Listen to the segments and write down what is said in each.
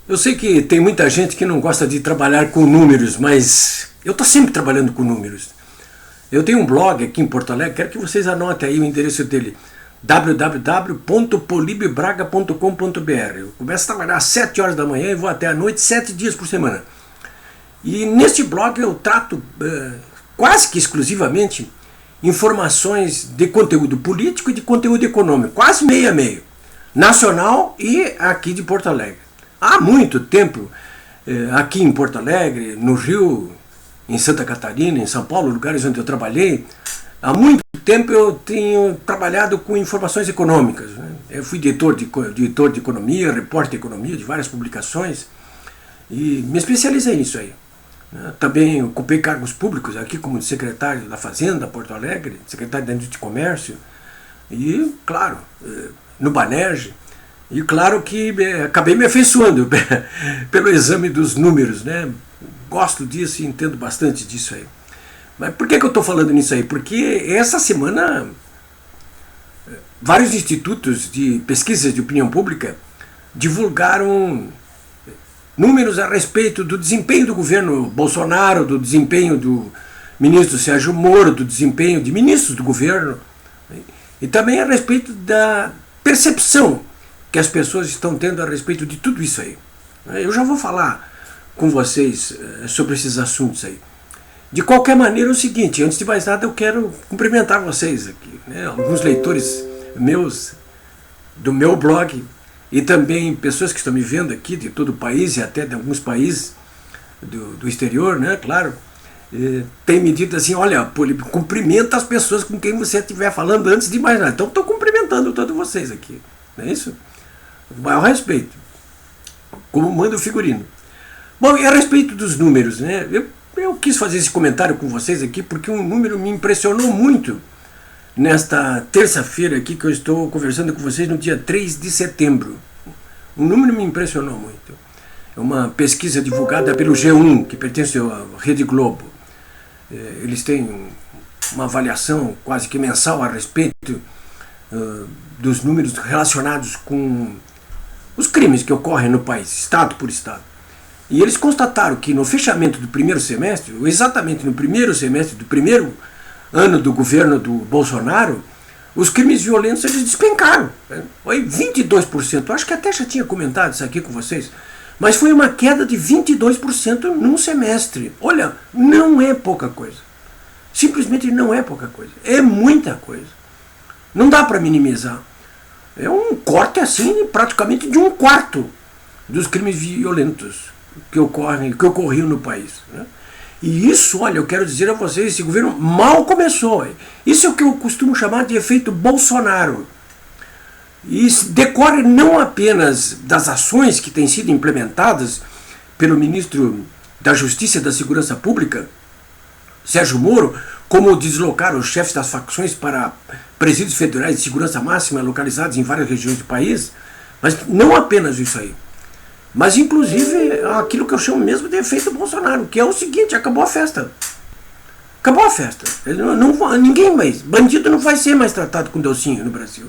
Eu sei que tem muita gente que não gosta de trabalhar com números, mas eu estou sempre trabalhando com números. Eu tenho um blog aqui em Porto Alegre, quero que vocês anotem aí o endereço dele, www.polibebraga.com.br. Eu começo a trabalhar às 7 horas da manhã e vou até à noite, 7 dias por semana. E neste blog eu trato quase que exclusivamente informações de conteúdo político e de conteúdo econômico, quase meio a meio, nacional e aqui de Porto Alegre. Há muito tempo, aqui em Porto Alegre, no Rio, em Santa Catarina, em São Paulo, lugares onde eu trabalhei, há muito tempo eu tenho trabalhado com informações econômicas, né? Eu fui editor de economia, repórter de economia de várias publicações e me especializei nisso aí. Também ocupei cargos públicos aqui como secretário da Fazenda, Porto Alegre, secretário da Indústria e Comércio e, claro, no Banerj. E claro que acabei me afeiçoando pelo exame dos números, né? Gosto disso e entendo bastante disso aí. Mas por que eu estou falando nisso aí? Porque essa semana vários institutos de pesquisa de opinião pública divulgaram números a respeito do desempenho do governo Bolsonaro, do desempenho do ministro Sérgio Moro, do desempenho de ministros do governo, e também a respeito da percepção que as pessoas estão tendo a respeito de tudo isso aí. Eu já vou falar com vocês sobre esses assuntos aí. De qualquer maneira é o seguinte, antes de mais nada eu quero cumprimentar vocês aqui, né? Alguns leitores meus, do meu blog, e também pessoas que estão me vendo aqui de todo o país e até de alguns países do exterior, né? Claro, tem me dito assim, olha, Polibe, cumprimenta as pessoas com quem você estiver falando antes de mais nada. Então estou cumprimentando todos vocês aqui, não é isso? Com o maior respeito, como manda o figurino. Bom, e a respeito dos números, né? Eu quis fazer esse comentário com vocês aqui porque um número me impressionou muito nesta terça-feira aqui que eu estou conversando com vocês no dia 3 de setembro. Um número me impressionou muito. É uma pesquisa divulgada pelo G1, que pertence à Rede Globo. Eles têm uma avaliação quase que mensal a respeito dos números relacionados com os crimes que ocorrem no país, estado por estado. E eles constataram que no fechamento do primeiro semestre, ou exatamente no primeiro semestre do primeiro ano do governo do Bolsonaro, os crimes violentos eles despencaram. Foi 22%, acho que até já tinha comentado isso aqui com vocês, mas foi uma queda de 22% num semestre. Olha, não é pouca coisa. Simplesmente não é pouca coisa. É muita coisa. Não dá para minimizar. É um corte assim praticamente de 1/4 dos crimes violentos que ocorriam no país, né? E isso, olha, eu quero dizer a vocês, esse governo mal começou. Isso é o que eu costumo chamar de efeito Bolsonaro. E decorre não apenas das ações que têm sido implementadas pelo ministro da Justiça e da Segurança Pública, Sérgio Moro, como deslocar os chefes das facções para presídios federais de segurança máxima localizados em várias regiões do país, mas não apenas isso aí. Mas inclusive aquilo que eu chamo mesmo de efeito Bolsonaro, que é o seguinte, acabou a festa. Acabou a festa. Ninguém mais, bandido não vai ser mais tratado com docinho no Brasil.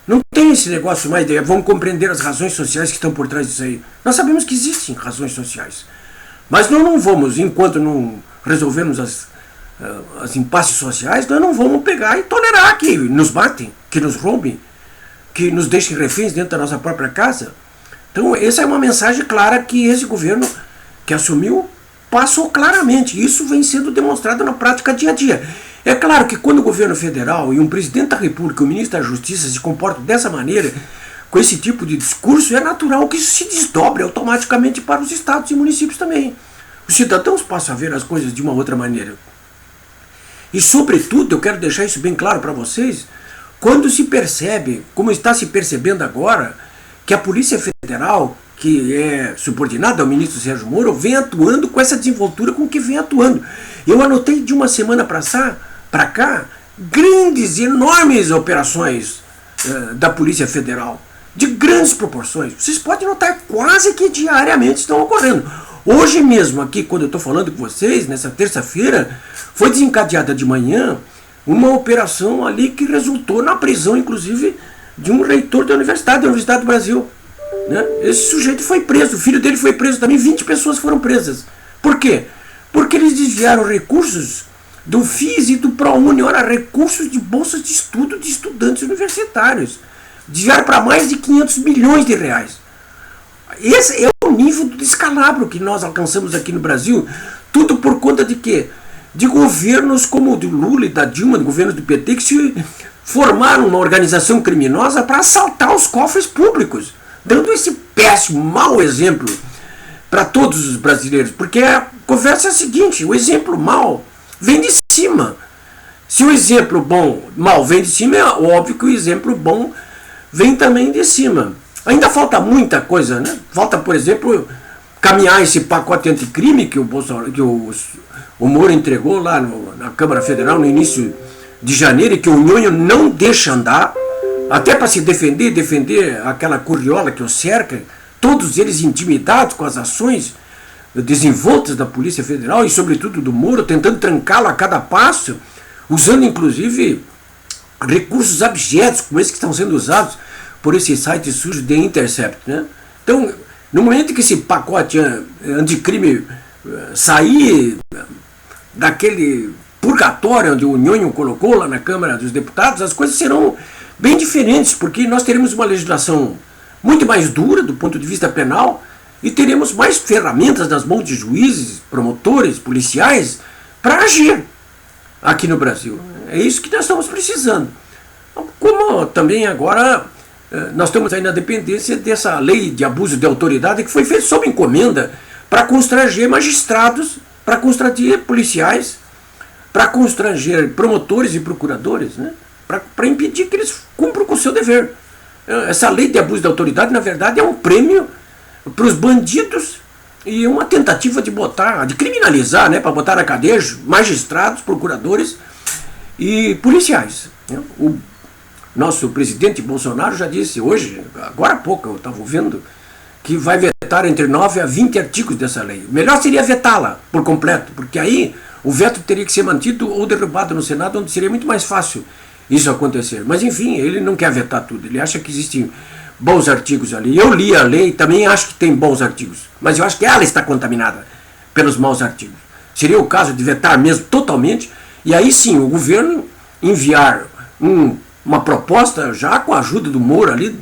Não tem esse negócio mais de vamos compreender as razões sociais que estão por trás disso aí. Nós sabemos que existem razões sociais. Mas nós não vamos, enquanto não resolvermos as impasses sociais, nós não vamos pegar e tolerar que nos matem, que nos roubem, que nos deixem reféns dentro da nossa própria casa. Então essa é uma mensagem clara que esse governo que assumiu passou claramente. Isso vem sendo demonstrado na prática dia a dia. É claro que quando o governo federal e um presidente da República, o ministro da Justiça se comportam dessa maneira, com esse tipo de discurso, é natural que isso se desdobre automaticamente para os estados e municípios também. Os cidadãos passam a ver as coisas de uma outra maneira. E sobretudo, eu quero deixar isso bem claro para vocês, quando se percebe, como está se percebendo agora, que a Polícia Federal, que é subordinada ao ministro Sérgio Moro, vem atuando com essa desenvoltura com que vem atuando. Eu anotei de uma semana para cá grandes, enormes operações da Polícia Federal, de grandes proporções. Vocês podem notar, quase que diariamente estão ocorrendo. Hoje mesmo, aqui, quando eu estou falando com vocês, nessa terça-feira, foi desencadeada de manhã uma operação ali que resultou na prisão, inclusive, de um reitor da Universidade do Brasil. né? Esse sujeito foi preso, o filho dele foi preso também, 20 pessoas foram presas. Por quê? Porque eles desviaram recursos do FIES e do ProUni, ora, recursos de bolsas de estudo de estudantes universitários. Desviaram para mais de 500 milhões de reais. Esse é o nível do descalabro que nós alcançamos aqui no Brasil. Tudo por conta de quê? De governos como o do Lula e da Dilma, de governos do PT, que se formaram uma organização criminosa para assaltar os cofres públicos, dando esse péssimo, mau exemplo para todos os brasileiros. Porque a conversa é a seguinte, o exemplo mau vem de cima. Se o exemplo mau vem de cima, é óbvio que o exemplo bom vem também de cima. Ainda falta muita coisa, né? Falta, por exemplo, caminhar esse pacote anticrime que o Moro entregou lá na Câmara Federal no início de janeiro e que o Nhonho não deixa andar, até para se defender aquela curriola que o cerca, todos eles intimidados com as ações desenvoltas da Polícia Federal e sobretudo do Moro, tentando trancá-lo a cada passo, usando inclusive recursos abjetos como esses que estão sendo usados por esse site sujo de Intercept, né? Então, no momento que esse pacote anticrime sair daquele purgatório onde o Nhonho colocou lá na Câmara dos Deputados, as coisas serão bem diferentes, porque nós teremos uma legislação muito mais dura do ponto de vista penal e teremos mais ferramentas nas mãos de juízes, promotores, policiais para agir aqui no Brasil. É isso que nós estamos precisando. Como também agora nós estamos aí na dependência dessa lei de abuso de autoridade que foi feita sob encomenda para constranger magistrados, para constranger policiais, para constranger promotores e procuradores, né? Para impedir que eles cumpram com o seu dever. Essa lei de abuso de autoridade, na verdade, é um prêmio para os bandidos e uma tentativa de criminalizar, né? Para botar na cadeia magistrados, procuradores e policiais, né? O nosso presidente Bolsonaro já disse hoje, agora há pouco eu estava ouvindo, que vai vetar entre 9 a 20 artigos dessa lei. Melhor seria vetá-la por completo, porque aí o veto teria que ser mantido ou derrubado no Senado, onde seria muito mais fácil isso acontecer. Mas enfim, ele não quer vetar tudo, ele acha que existem bons artigos ali. Eu li a lei, também acho que tem bons artigos, mas eu acho que ela está contaminada pelos maus artigos. Seria o caso de vetar mesmo totalmente, e aí sim o governo enviar uma proposta, já com a ajuda do Moro ali,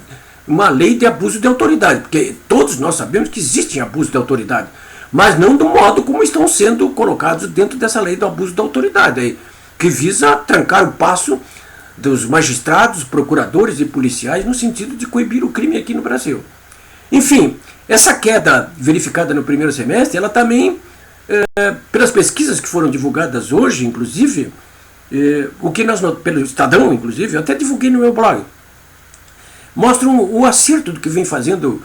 uma lei de abuso de autoridade, porque todos nós sabemos que existe abuso de autoridade, mas não do modo como estão sendo colocados dentro dessa lei do abuso de autoridade, aí, que visa trancar o passo dos magistrados, procuradores e policiais no sentido de coibir o crime aqui no Brasil. Enfim, essa queda verificada no primeiro semestre, ela também, pelas pesquisas que foram divulgadas hoje, inclusive, o que nós, pelo Estadão, inclusive, eu até divulguei no meu blog, mostram o acerto do que vem fazendo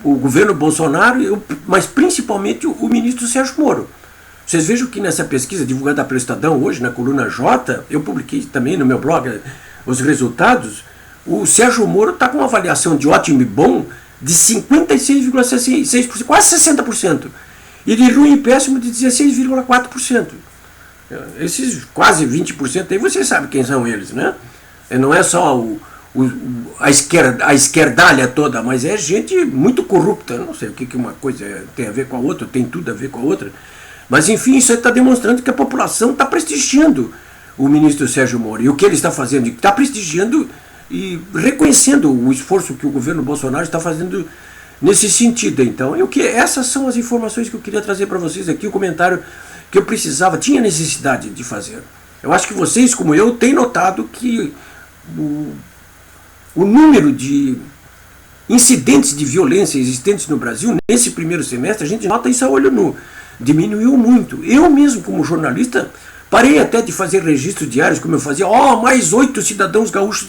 o governo Bolsonaro, mas principalmente o ministro Sérgio Moro. Vocês vejam que nessa pesquisa divulgada pelo Estadão hoje, na coluna J, eu publiquei também no meu blog os resultados, o Sérgio Moro está com uma avaliação de ótimo e bom de 56,6%, quase 60%, e de ruim e péssimo de 16,4%. Esses quase 20% aí, vocês sabem quem são eles, né? Não é só a esquerdalha toda, mas é gente muito corrupta. Eu não sei o que uma coisa tem a ver com a outra, tem tudo a ver com a outra. Mas enfim, isso está demonstrando que a população está prestigiando o ministro Sérgio Moro. E o que ele está fazendo? Está prestigiando e reconhecendo o esforço que o governo Bolsonaro está fazendo nesse sentido. Então, essas são as informações que eu queria trazer para vocês aqui, o comentário que eu tinha necessidade de fazer. Eu acho que vocês, como eu, têm notado que o número de incidentes de violência existentes no Brasil, nesse primeiro semestre, a gente nota isso a olho nu, diminuiu muito. Eu mesmo, como jornalista, parei até de fazer registros diários, como eu fazia, mais 8 cidadãos gaúchos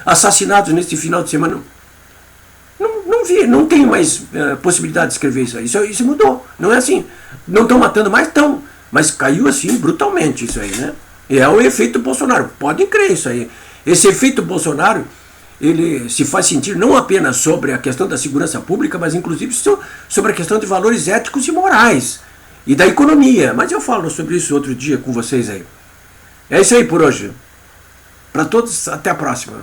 assassinados neste final de semana. Não tenho mais possibilidade de escrever isso aí. Isso mudou. Não é assim. Não estão matando mais, estão. Mas caiu assim brutalmente isso aí, né? E é o efeito Bolsonaro. Podem crer isso aí. Esse efeito Bolsonaro, ele se faz sentir não apenas sobre a questão da segurança pública, mas inclusive sobre a questão de valores éticos e morais. E da economia. Mas eu falo sobre isso outro dia com vocês aí. É isso aí por hoje. Para todos, até a próxima.